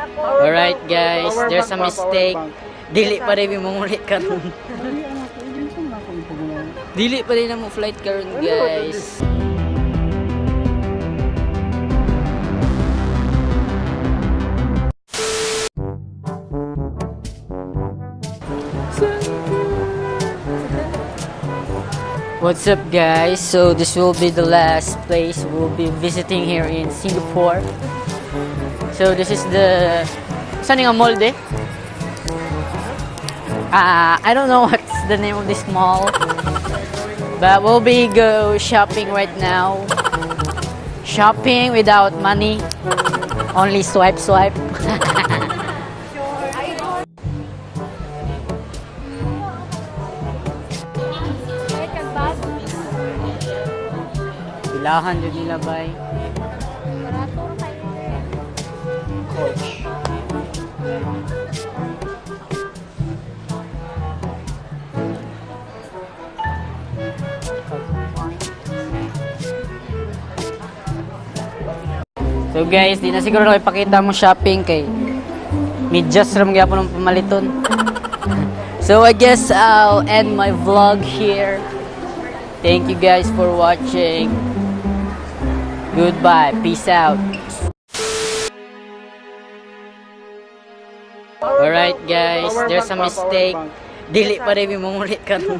Alright guys, there's a mistake. Dili pa rin mangulit karon. Dili pa rin mo flight karon guys. What's up guys? So this will be the last place we'll be visiting here in Singapore. So this is the saan nga mall de? I don't know what's the name of this mall, but we'll be go shopping right now. Shopping without money, only swipe. Ilahan yun nila bay. Coach. So guys, di na siguro na ipakita mo shopping kay medyas ram gyapon ng pamaliton. So I guess I'll end my vlog here. Thank you guys for watching. Goodbye. Peace out. Alright guys, there's a mistake. Dili pa rin mangulit karon.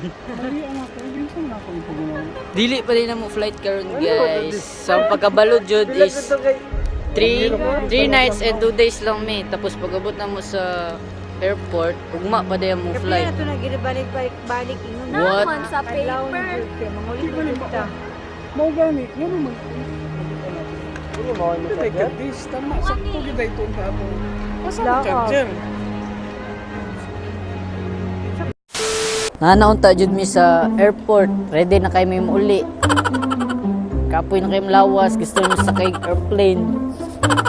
Dili pa rin mo flight karon guys. So pagkabalod jud is 3 nights and 2 days lang mi. Tapos pag-abot na mo sa airport, ugma pa din mo flight. Ito na balik ingon. What? Naman sa paper. Mangulit kita. Mau gani, yan naman. Ano mo ano ka gadis? Tama, sakto kita ito ang tapo. Asa mo charger? Nanaunta jud mi sa airport. Ready na kay mi uli. Kapoy na kay lawas, gusto mo sa kay airplane.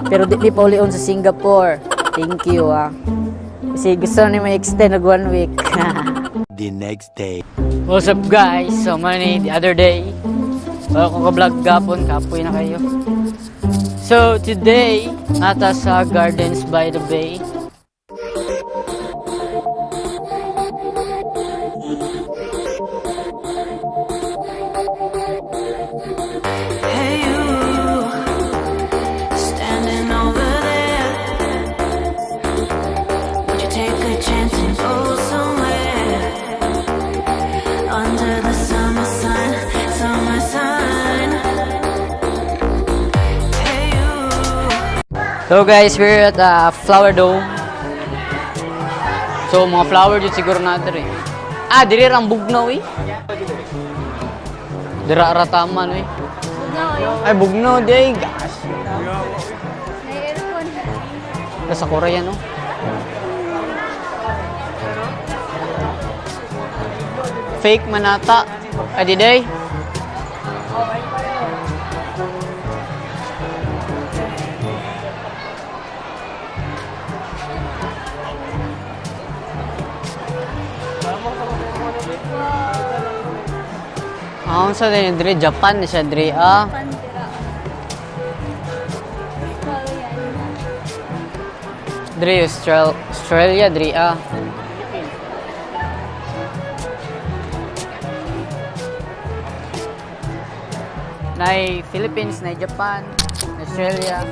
Pero di pa ulion sa Singapore. Thank you Kasi gusto ni may extend nag 1 week. The next day. What's up guys? So the other day. Wala ko ka-vlog gapon, kapoy na kayo. So today, nata sa Gardens by the Bay. Hey you, standing over there. Would you take a chance and go somewhere under the summer sun? Hey you. So guys, we're at Flower Dome. So mga flower dito siguro natin eh. Diri rang bugnaw eh. Dira rataman eh. Ay bugnaw day gas. May aircon. Sa Korea no. Fake manata. Adi day. Sa diri Japan ni siya diri Pandira. Diri Australia diri Nay Philippines, nay Japan, Australia.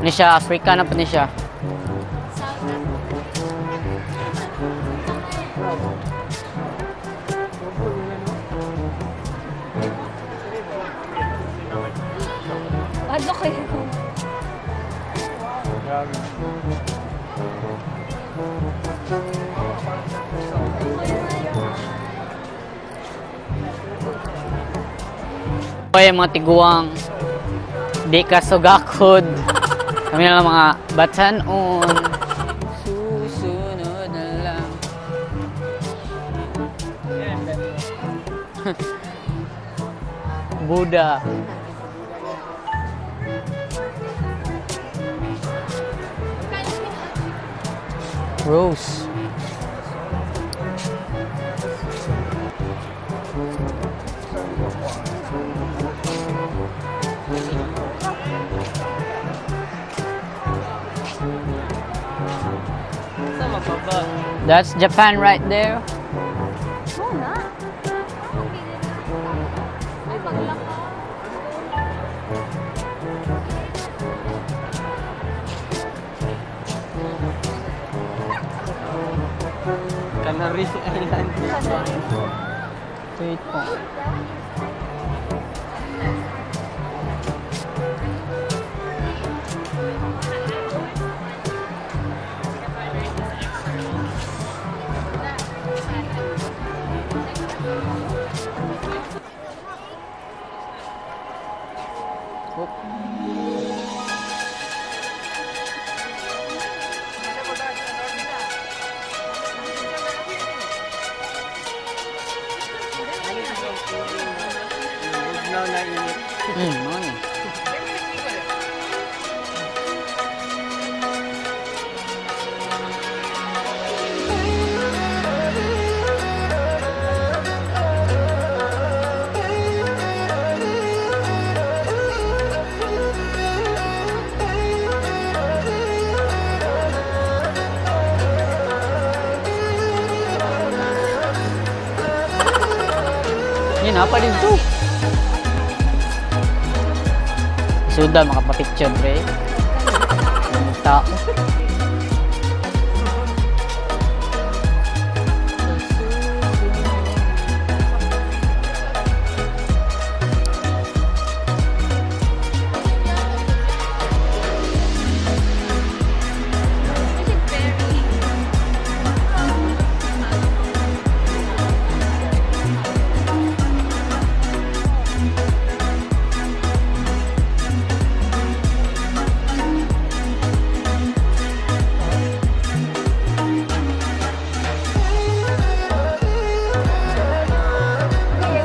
Ni siya Africa na pa ni siya. Ano kayo? Oy mga tiguang di ka sugakod. Kami na lang mga batanon. Susunod na lang. Buddha. Rose. That's Japan right there. Oo nga. Ay, maglaka. Canary Island. Wait po. Now na init. Ano eh. Yun, apa dito? Sudah makapapicture, pre. Yung tao.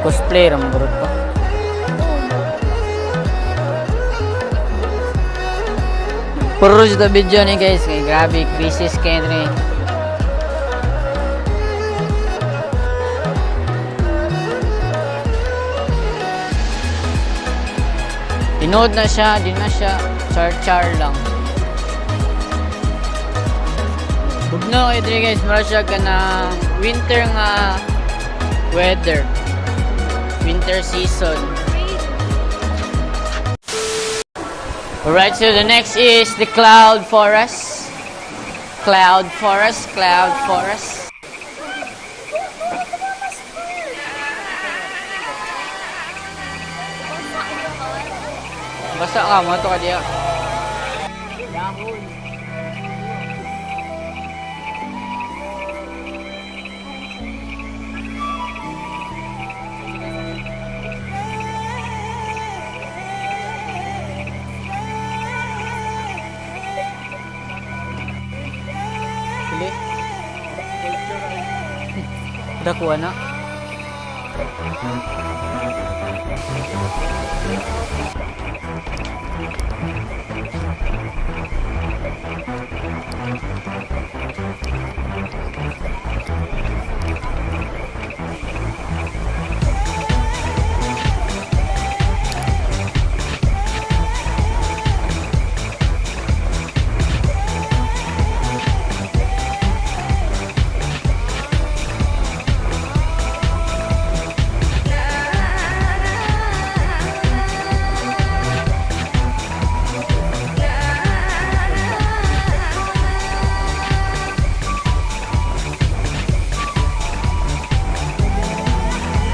Cosplay ramang gurot ko. Puro sa video ni guys, kay grabe crisis kayo rin. Tinood na siya, di na siya, char-char lang. Bugno kayo rin guys, mara siya ka ng winter nga weather. Winter season. Alright, so the next is the cloud forest. Cloud forest, cloud forest. Basta ka mo ito ka diya. Dakuha na.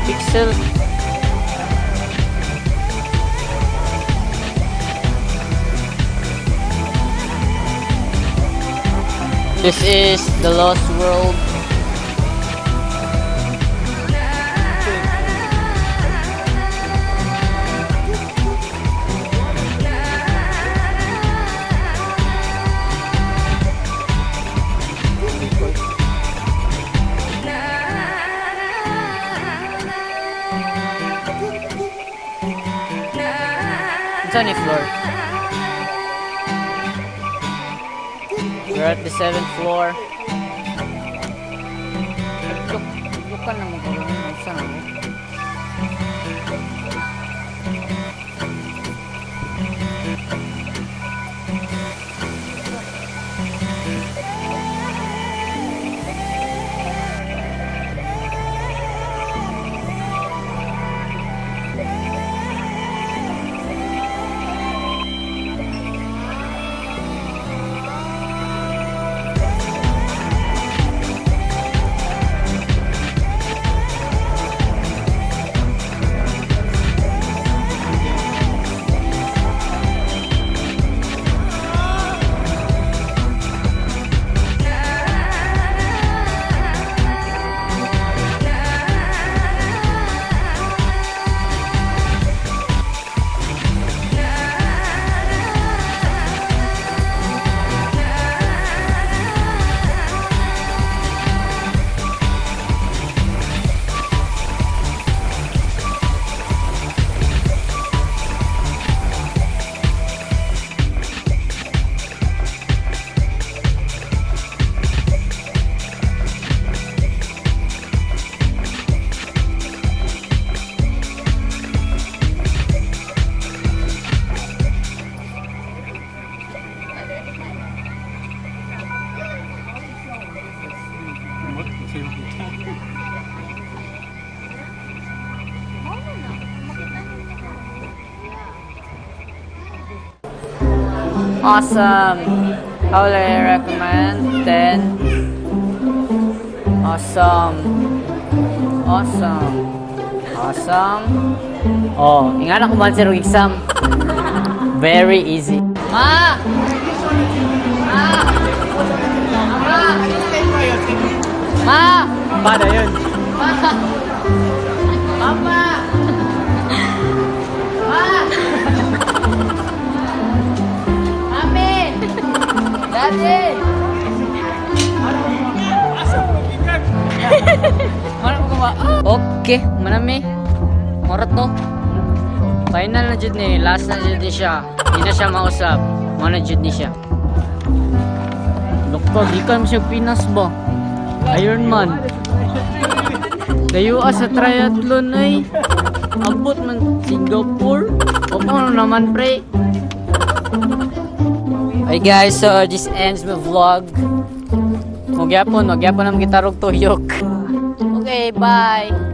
Pixel. This is the Lost World. Sunny floor. We're at the 7th floor. Look ka naman kung saan ako. Awesome. How would I recommend? 10. Awesome. Awesome. Awesome. Oh, ingana ko man sir og exam. Very easy. Ma! Ma! Pada yun. Mama! Ma! Mami! Daddy! Mana ko ba? Okay, manami. Morat to. Final na jud ni, last na jud ni siya. Di na siya mausap. Mana jud ni siya. Doktor, di ka siya Pinas ba? Iron Man. Dayua sa triathlon ay. Abot man Singapore. O ano naman pre. Hey guys, so this ends my vlog. Magyapon naman gitarog tuyok. Okay, bye.